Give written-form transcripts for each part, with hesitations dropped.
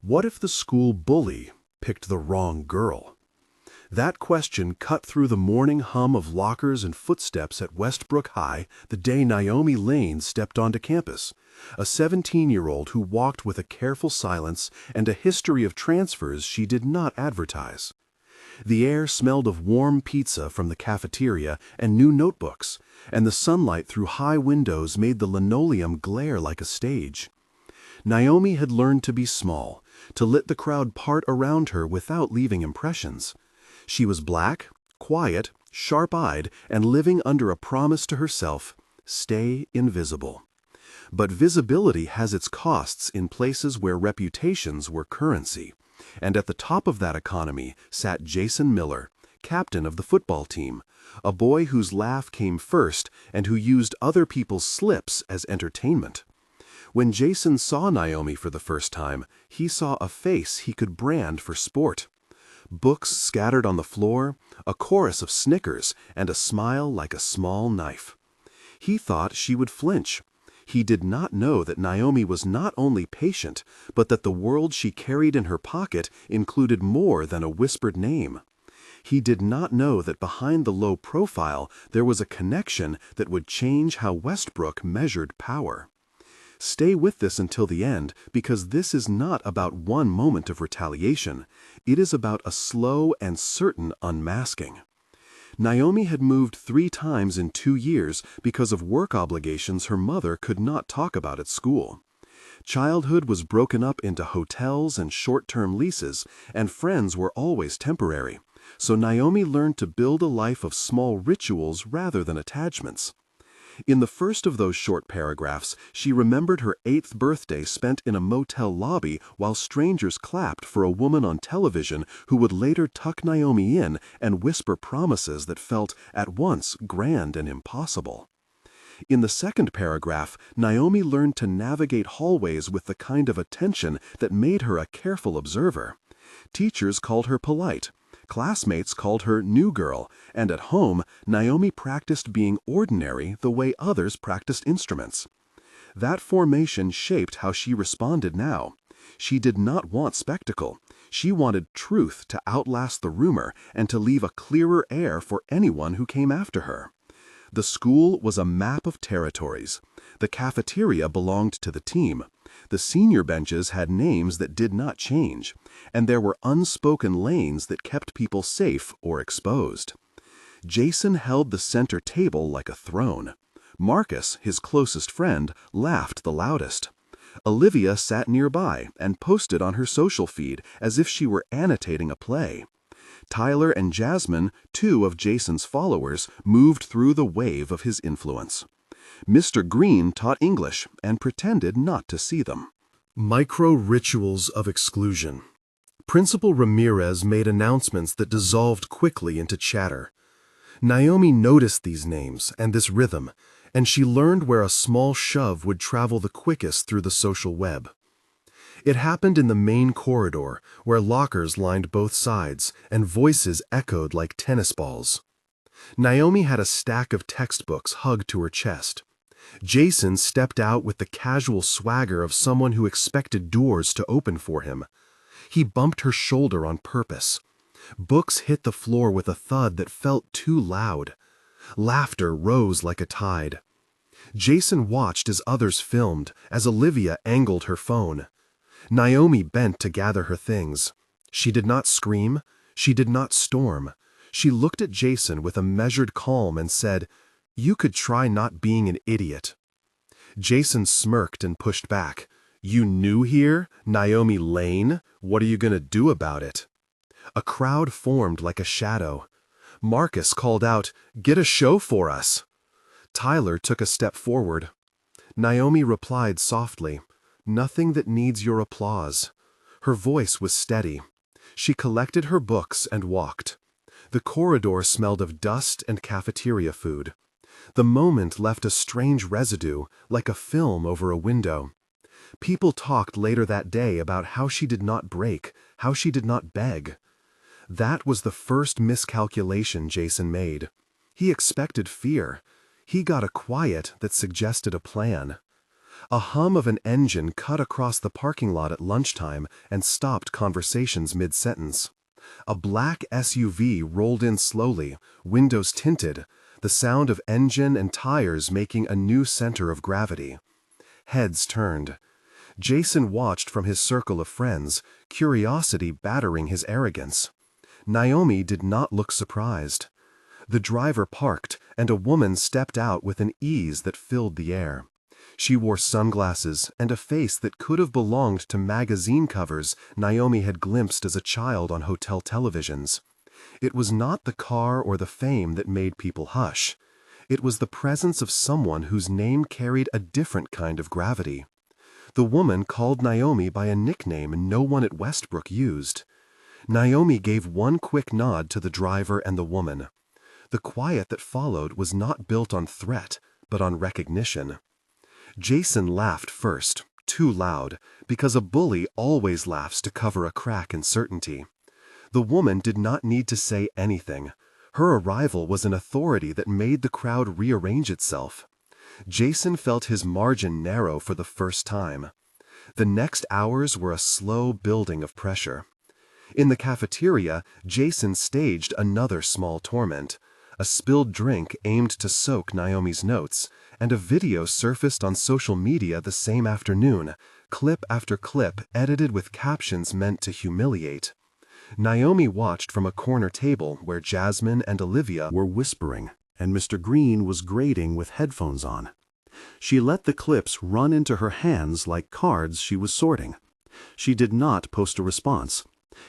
What if the school bully picked the wrong girl? That question cut through the morning hum of lockers and footsteps at Westbrook High the day Naomi Lane stepped onto campus, a 17-year-old who walked with a careful silence and a history of transfers she did not advertise. The air smelled of warm pizza from the cafeteria and new notebooks, and the sunlight through high windows made the linoleum glare like a stage. Naomi had learned to be small, to let the crowd part around her without leaving impressions. She was black, quiet, sharp-eyed, and living under a promise to herself: stay invisible. But visibility has its costs in places where reputations were currency, and at the top of that economy sat Jason Miller, captain of the football team, a boy whose laugh came first and who used other people's slips as entertainment. When Jason saw Naomi for the first time, he saw a face he could brand for sport. Books scattered on the floor, a chorus of snickers, and a smile like a small knife. He thought she would flinch. He did not know that Naomi was not only patient, but that the world she carried in her pocket included more than a whispered name. He did not know that behind the low profile there was a connection that would change how Westbrook measured power. Stay with this until the end, because this is not about one moment of retaliation. It is about a slow and certain unmasking. Naomi had moved 3 times in 2 years because of work obligations her mother could not talk about at school. Childhood was broken up into hotels and short-term leases, and friends were always temporary. So Naomi learned to build a life of small rituals rather than attachments. In the first of those short paragraphs, she remembered her 8th birthday spent in a motel lobby while strangers clapped for a woman on television who would later tuck Naomi in and whisper promises that felt at once grand and impossible. In the second paragraph, Naomi learned to navigate hallways with the kind of attention that made her a careful observer. Teachers called her polite. Classmates called her new girl, and at home, Naomi practiced being ordinary the way others practiced instruments. That formation shaped how she responded now. She did not want spectacle. She wanted truth to outlast the rumor and to leave a clearer air for anyone who came after her. The school was a map of territories. The cafeteria belonged to the team. The senior benches had names that did not change, and there were unspoken lanes that kept people safe or exposed. Jason held the center table like a throne. Marcus, his closest friend, laughed the loudest. Olivia sat nearby and posted on her social feed as if she were annotating a play. Tyler and Jasmine, 2 of Jason's followers, moved through the wave of his influence. Mr. Green taught English and pretended not to see them. Micro-rituals of exclusion. Principal Ramirez made announcements that dissolved quickly into chatter. Naomi noticed these names and this rhythm, and she learned where a small shove would travel the quickest through the social web. It happened in the main corridor, where lockers lined both sides, and voices echoed like tennis balls. Naomi had a stack of textbooks hugged to her chest. Jason stepped out with the casual swagger of someone who expected doors to open for him. He bumped her shoulder on purpose. Books hit the floor with a thud that felt too loud. Laughter rose like a tide. Jason watched as others filmed, as Olivia angled her phone. Naomi bent to gather her things. She did not scream. She did not storm. She looked at Jason with a measured calm and said, "You could try not being an idiot." Jason smirked and pushed back. "You new here? Naomi Lane? What are you going to do about it?" A crowd formed like a shadow. Marcus called out, "Get a show for us." Tyler took a step forward. Naomi replied softly, "Nothing that needs your applause." Her voice was steady. She collected her books and walked. The corridor smelled of dust and cafeteria food. The moment left a strange residue, like a film over a window. People talked later that day about how she did not break, how she did not beg. That was the first miscalculation Jason made. He expected fear. He got a quiet that suggested a plan. A hum of an engine cut across the parking lot at lunchtime and stopped conversations mid-sentence. A black SUV rolled in slowly, windows tinted, the sound of engine and tires making a new center of gravity. Heads turned. Jason watched from his circle of friends, curiosity battering his arrogance. Naomi did not look surprised. The driver parked, and a woman stepped out with an ease that filled the air. She wore sunglasses and a face that could have belonged to magazine covers Naomi had glimpsed as a child on hotel televisions. It was not the car or the fame that made people hush. It was the presence of someone whose name carried a different kind of gravity. The woman called Naomi by a nickname no one at Westbrook used. Naomi gave one quick nod to the driver and the woman. The quiet that followed was not built on threat, but on recognition. Jason laughed first, too loud, because a bully always laughs to cover a crack in certainty. The woman did not need to say anything. Her arrival was an authority that made the crowd rearrange itself. Jason felt his margin narrow for the first time. The next hours were a slow building of pressure. In the cafeteria, Jason staged another small torment. A spilled drink aimed to soak Naomi's notes, and a video surfaced on social media the same afternoon, clip after clip edited with captions meant to humiliate. Naomi watched from a corner table where Jasmine and Olivia were whispering, and Mr. Green was grading with headphones on. She let the clips run into her hands like cards she was sorting. She did not post a response.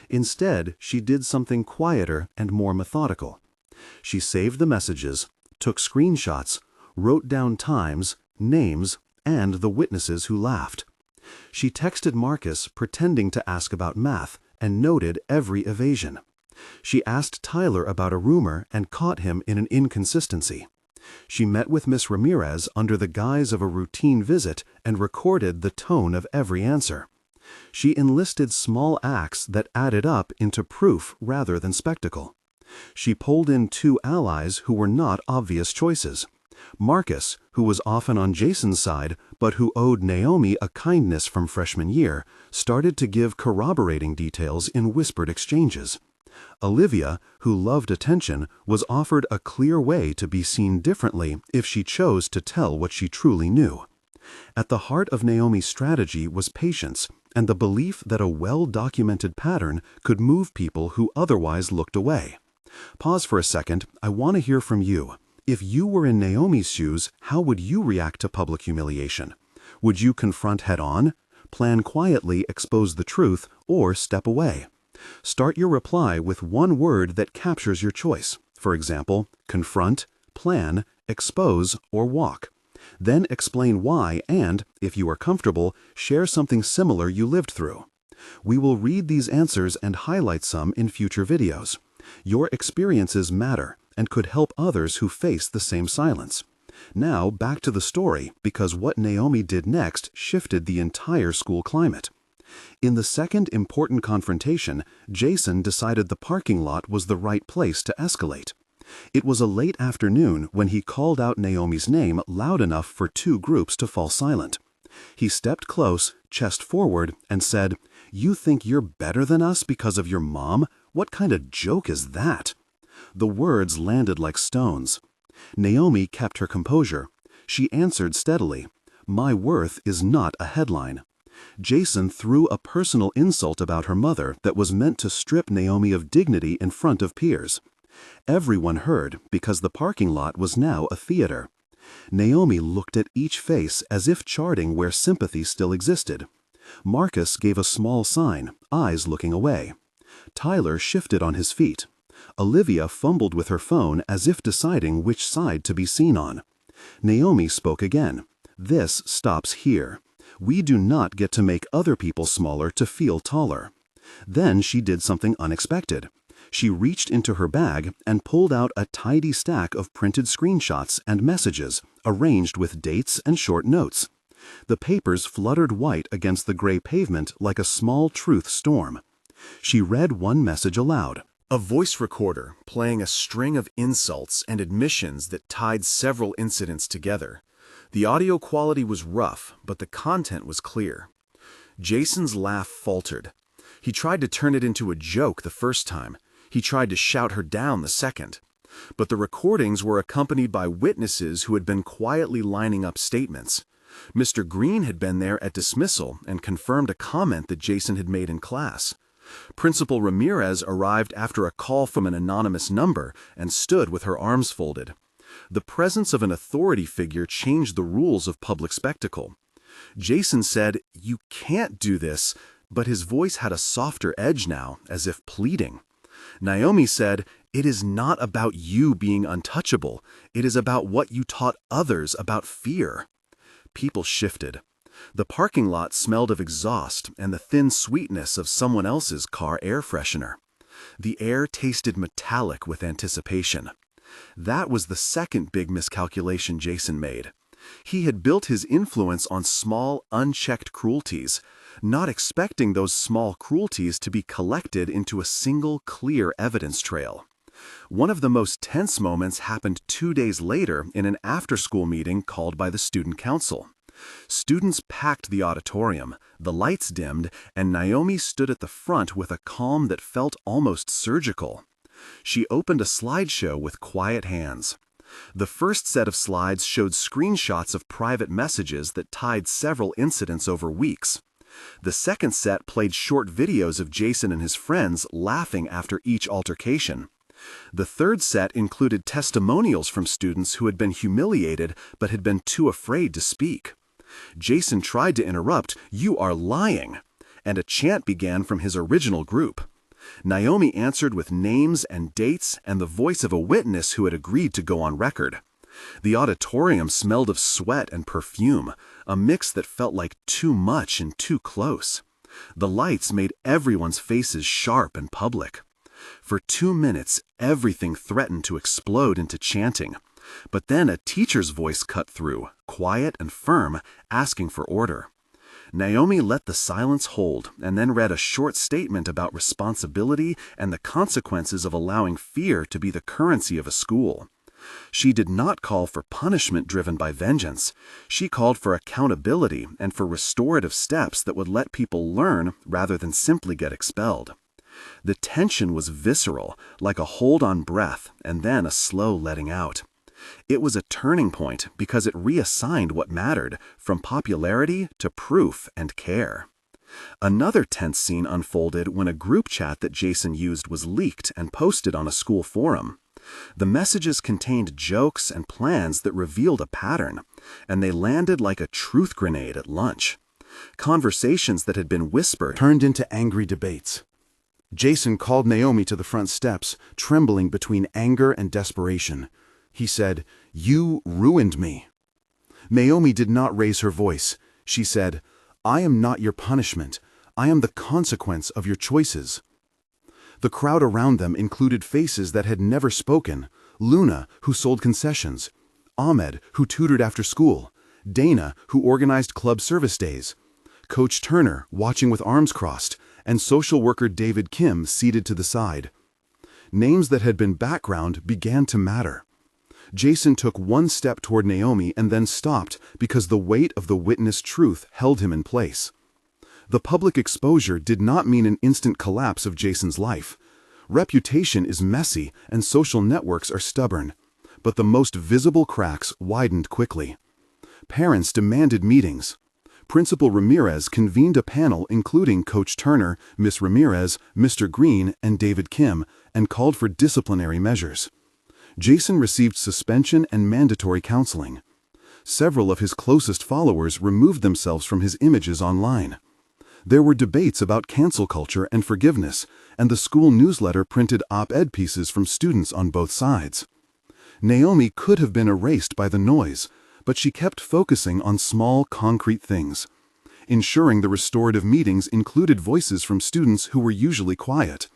Instead, she did something quieter and more methodical. She saved the messages, took screenshots, wrote down times, names, and the witnesses who laughed. She texted Marcus pretending to ask about math and noted every evasion. She asked Tyler about a rumor and caught him in an inconsistency. She met with Miss Ramirez under the guise of a routine visit and recorded the tone of every answer. She enlisted small acts that added up into proof rather than spectacle. She pulled in two allies who were not obvious choices. Marcus, who was often on Jason's side but who owed Naomi a kindness from freshman year, started to give corroborating details in whispered exchanges. Olivia, who loved attention, was offered a clear way to be seen differently if she chose to tell what she truly knew. At the heart of Naomi's strategy was patience and the belief that a well-documented pattern could move people who otherwise looked away. Pause for a second. I want to hear from you. If you were in Naomi's shoes, how would you react to public humiliation? Would you confront head-on, plan quietly, expose the truth, or step away? Start your reply with one word that captures your choice. For example, confront, plan, expose, or walk. Then explain why and, if you are comfortable, share something similar you lived through. We will read these answers and highlight some in future videos. Your experiences matter and could help others who face the same silence. Now back to the story, because what Naomi did next shifted the entire school climate. In the second important confrontation, Jason decided the parking lot was the right place to escalate. It was a late afternoon when he called out Naomi's name loud enough for two groups to fall silent. He stepped close, chest forward, and said, "You think you're better than us because of your mom? What kind of joke is that?" The words landed like stones. Naomi kept her composure. She answered steadily, "My worth is not a headline." Jason threw a personal insult about her mother that was meant to strip Naomi of dignity in front of peers. Everyone heard because the parking lot was now a theater. Naomi looked at each face as if charting where sympathy still existed. Marcus gave a small sign, eyes looking away. Tyler shifted on his feet. Olivia fumbled with her phone as if deciding which side to be seen on. Naomi spoke again. "This stops here. We do not get to make other people smaller to feel taller." Then she did something unexpected. She reached into her bag and pulled out a tidy stack of printed screenshots and messages, arranged with dates and short notes. The papers fluttered white against the gray pavement like a small truth storm. She read one message aloud. A voice recorder playing a string of insults and admissions that tied several incidents together. The audio quality was rough, but the content was clear. Jason's laugh faltered. He tried to turn it into a joke the first time. He tried to shout her down the second. But the recordings were accompanied by witnesses who had been quietly lining up statements. Mr. Green had been there at dismissal and confirmed a comment that Jason had made in class. Principal Ramirez arrived after a call from an anonymous number and stood with her arms folded. The presence of an authority figure changed the rules of public spectacle. Jason said, "You can't do this," but his voice had a softer edge now, as if pleading. Naomi said, "It is not about you being untouchable. It is about what you taught others about fear." People shifted. The parking lot smelled of exhaust and the thin sweetness of someone else's car air freshener. The air tasted metallic with anticipation. That was the second big miscalculation Jason made. He had built his influence on small, unchecked cruelties, not expecting those small cruelties to be collected into a single clear evidence trail. One of the most tense moments happened 2 days later in an after-school meeting called by the student council. Students packed the auditorium, the lights dimmed, and Naomi stood at the front with a calm that felt almost surgical. She opened a slideshow with quiet hands. The first set of slides showed screenshots of private messages that tied several incidents over weeks. The second set played short videos of Jason and his friends laughing after each altercation. The third set included testimonials from students who had been humiliated but had been too afraid to speak. Jason tried to interrupt, "You are lying," and a chant began from his original group. Naomi answered with names and dates and the voice of a witness who had agreed to go on record. The auditorium smelled of sweat and perfume, a mix that felt like too much and too close. The lights made everyone's faces sharp and public. For 2 minutes, everything threatened to explode into chanting. But then a teacher's voice cut through, quiet and firm, asking for order. Naomi let the silence hold and then read a short statement about responsibility and the consequences of allowing fear to be the currency of a school. She did not call for punishment driven by vengeance. She called for accountability and for restorative steps that would let people learn rather than simply get expelled. The tension was visceral, like a hold on breath and then a slow letting out. It was a turning point because it reassigned what mattered, from popularity to proof and care. Another tense scene unfolded when a group chat that Jason used was leaked and posted on a school forum. The messages contained jokes and plans that revealed a pattern, and they landed like a truth grenade at lunch. Conversations that had been whispered Turned into angry debates. Jason called Naomi to the front steps, trembling between anger and desperation. He said, "You ruined me." Naomi did not raise her voice. She said, "I am not your punishment. I am the consequence of your choices." The crowd around them included faces that had never spoken: Luna, who sold concessions; Ahmed, who tutored after school; Dana, who organized club service days; Coach Turner, watching with arms crossed; and social worker David Kim seated to the side. Names that had been background began to matter. Jason took one step toward Naomi and then stopped because the weight of the witness truth held him in place. The public exposure did not mean an instant collapse of Jason's life. Reputation is messy and social networks are stubborn, but the most visible cracks widened quickly. Parents demanded meetings. Principal Ramirez convened a panel including Coach Turner, Miss Ramirez, Mr. Green, and David Kim, and called for disciplinary measures. Jason received suspension and mandatory counseling. Several of his closest followers removed themselves from his images online. There were debates about cancel culture and forgiveness, and the school newsletter printed op-ed pieces from students on both sides. Naomi could have been erased by the noise, but she kept focusing on small, concrete things, ensuring the restorative meetings included voices from students who were usually quiet,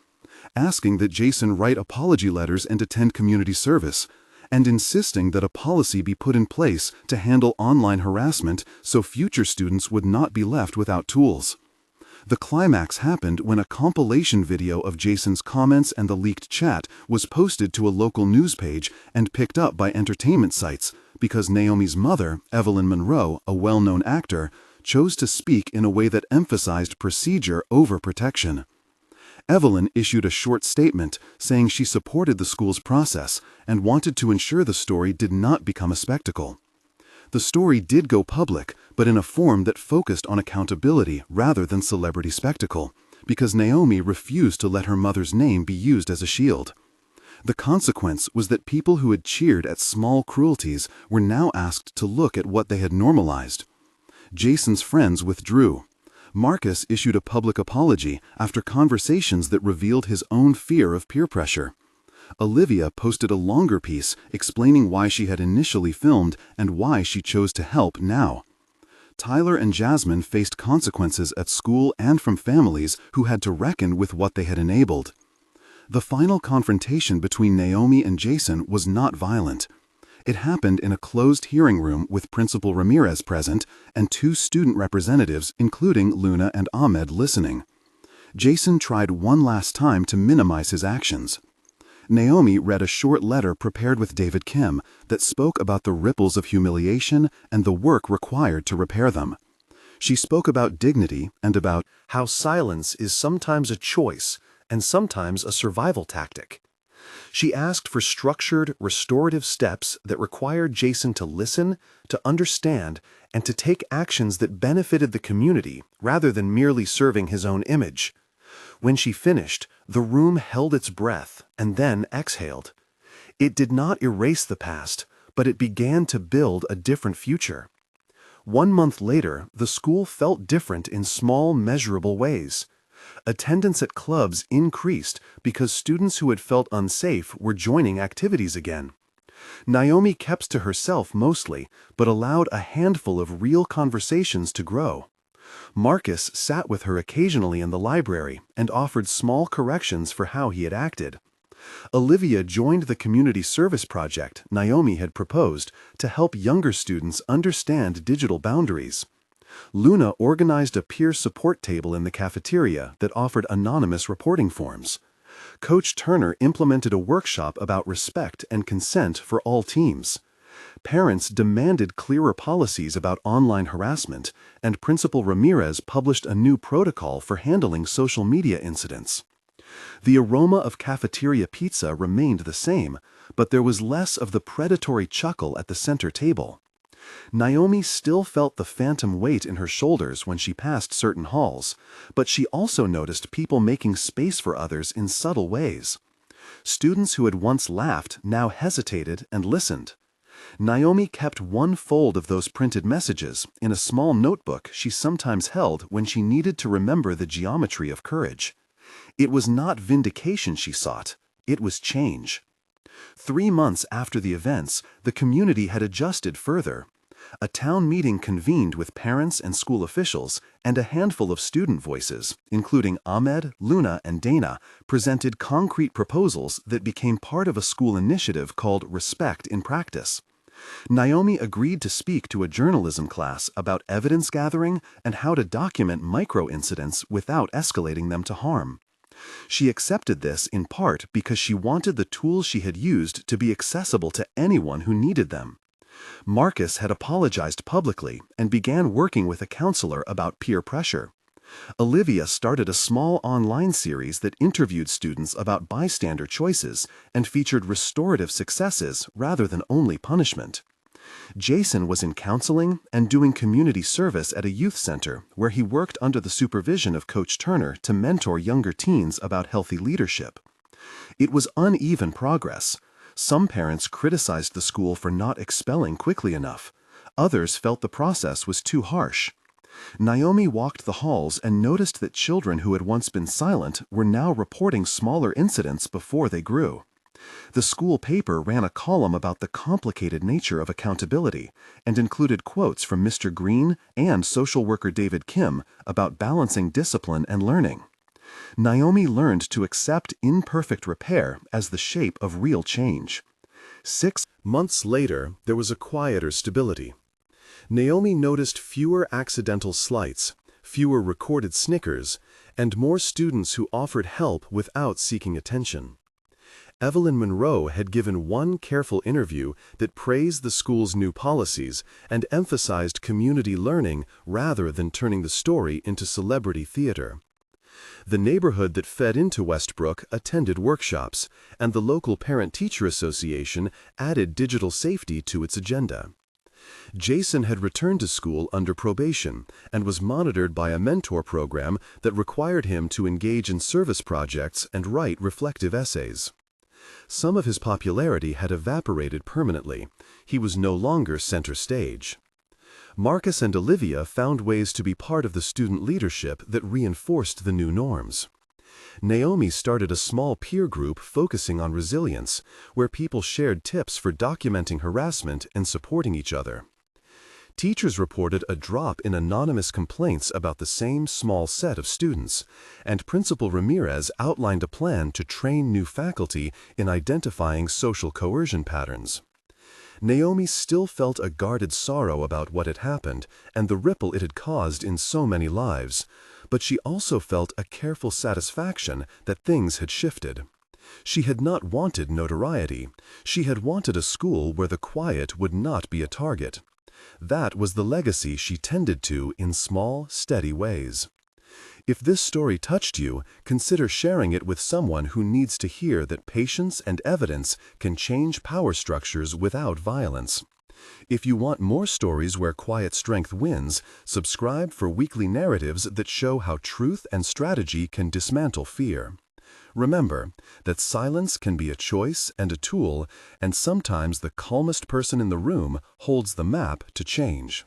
asking that Jason write apology letters and attend community service, and insisting that a policy be put in place to handle online harassment so future students would not be left without tools. The climax happened when a compilation video of Jason's comments and the leaked chat was posted to a local news page and picked up by entertainment sites, because Naomi's mother, Evelyn Monroe, a well-known actor, chose to speak in a way that emphasized procedure over protection. Evelyn issued a short statement saying she supported the school's process and wanted to ensure the story did not become a spectacle. The story did go public, but in a form that focused on accountability rather than celebrity spectacle, because Naomi refused to let her mother's name be used as a shield. The consequence was that people who had cheered at small cruelties were now asked to look at what they had normalized. Jason's friends withdrew. Marcus issued a public apology after conversations that revealed his own fear of peer pressure. Olivia posted a longer piece explaining why she had initially filmed and why she chose to help now. Tyler and Jasmine faced consequences at school and from families who had to reckon with what they had enabled. The final confrontation between Naomi and Jason was not violent. It happened in a closed hearing room with Principal Ramirez present and 2 student representatives, including Luna and Ahmed, listening. Jason tried one last time to minimize his actions. Naomi read a short letter prepared with David Kim that spoke about the ripples of humiliation and the work required to repair them. She spoke about dignity and about how silence is sometimes a choice and sometimes a survival tactic. She asked for structured, restorative steps that required Jason to listen, to understand, and to take actions that benefited the community rather than merely serving his own image. When she finished, the room held its breath and then exhaled. It did not erase the past, but it began to build a different future. 1 month later, the school felt different in small, measurable ways. Attendance at clubs increased because students who had felt unsafe were joining activities again. Naomi kept to herself mostly, but allowed a handful of real conversations to grow. Marcus sat with her occasionally in the library and offered small corrections for how he had acted. Olivia joined the community service project Naomi had proposed to help younger students understand digital boundaries. Luna organized a peer support table in the cafeteria that offered anonymous reporting forms. Coach Turner implemented a workshop about respect and consent for all teams. Parents demanded clearer policies about online harassment, and Principal Ramirez published a new protocol for handling social media incidents. The aroma of cafeteria pizza remained the same, but there was less of the predatory chuckle at the center table. Naomi still felt the phantom weight in her shoulders when she passed certain halls, but she also noticed people making space for others in subtle ways. Students who had once laughed now hesitated and listened. Naomi kept one fold of those printed messages in a small notebook she sometimes held when she needed to remember the geometry of courage. It was not vindication she sought, it was change. 3 months after the events, the community had adjusted further. A town meeting convened with parents and school officials, and a handful of student voices, including Ahmed, Luna, and Dana, presented concrete proposals that became part of a school initiative called Respect in Practice. Naomi agreed to speak to a journalism class about evidence gathering and how to document micro-incidents without escalating them to harm. She accepted this in part because she wanted the tools she had used to be accessible to anyone who needed them. Marcus had apologized publicly and began working with a counselor about peer pressure. Olivia started a small online series that interviewed students about bystander choices and featured restorative successes rather than only punishment. Jason was in counseling and doing community service at a youth center where he worked under the supervision of Coach Turner to mentor younger teens about healthy leadership. It was uneven progress. Some parents criticized the school for not expelling quickly enough. Others felt the process was too harsh. Naomi walked the halls and noticed that children who had once been silent were now reporting smaller incidents before they grew. The school paper ran a column about the complicated nature of accountability and included quotes from Mr. Green and social worker David Kim about balancing discipline and learning. Naomi learned to accept imperfect repair as the shape of real change. 6 months later, there was a quieter stability. Naomi noticed fewer accidental slights, fewer recorded snickers, and more students who offered help without seeking attention. Evelyn Monroe had given one careful interview that praised the school's new policies and emphasized community learning rather than turning the story into celebrity theater. The neighborhood that fed into Westbrook attended workshops, and the local Parent-Teacher Association added digital safety to its agenda. Jason had returned to school under probation and was monitored by a mentor program that required him to engage in service projects and write reflective essays. Some of his popularity had evaporated permanently. He was no longer center stage. Marcus and Olivia found ways to be part of the student leadership that reinforced the new norms. Naomi started a small peer group focusing on resilience, where people shared tips for documenting harassment and supporting each other. Teachers reported a drop in anonymous complaints about the same small set of students, and Principal Ramirez outlined a plan to train new faculty in identifying social coercion patterns. Naomi still felt a guarded sorrow about what had happened and the ripple it had caused in so many lives, but she also felt a careful satisfaction that things had shifted. She had not wanted notoriety. She had wanted a school where the quiet would not be a target. That was the legacy she tended to in small, steady ways. If this story touched you, consider sharing it with someone who needs to hear that patience and evidence can change power structures without violence. If you want more stories where quiet strength wins, subscribe for weekly narratives that show how truth and strategy can dismantle fear. Remember that silence can be a choice and a tool, and sometimes the calmest person in the room holds the map to change.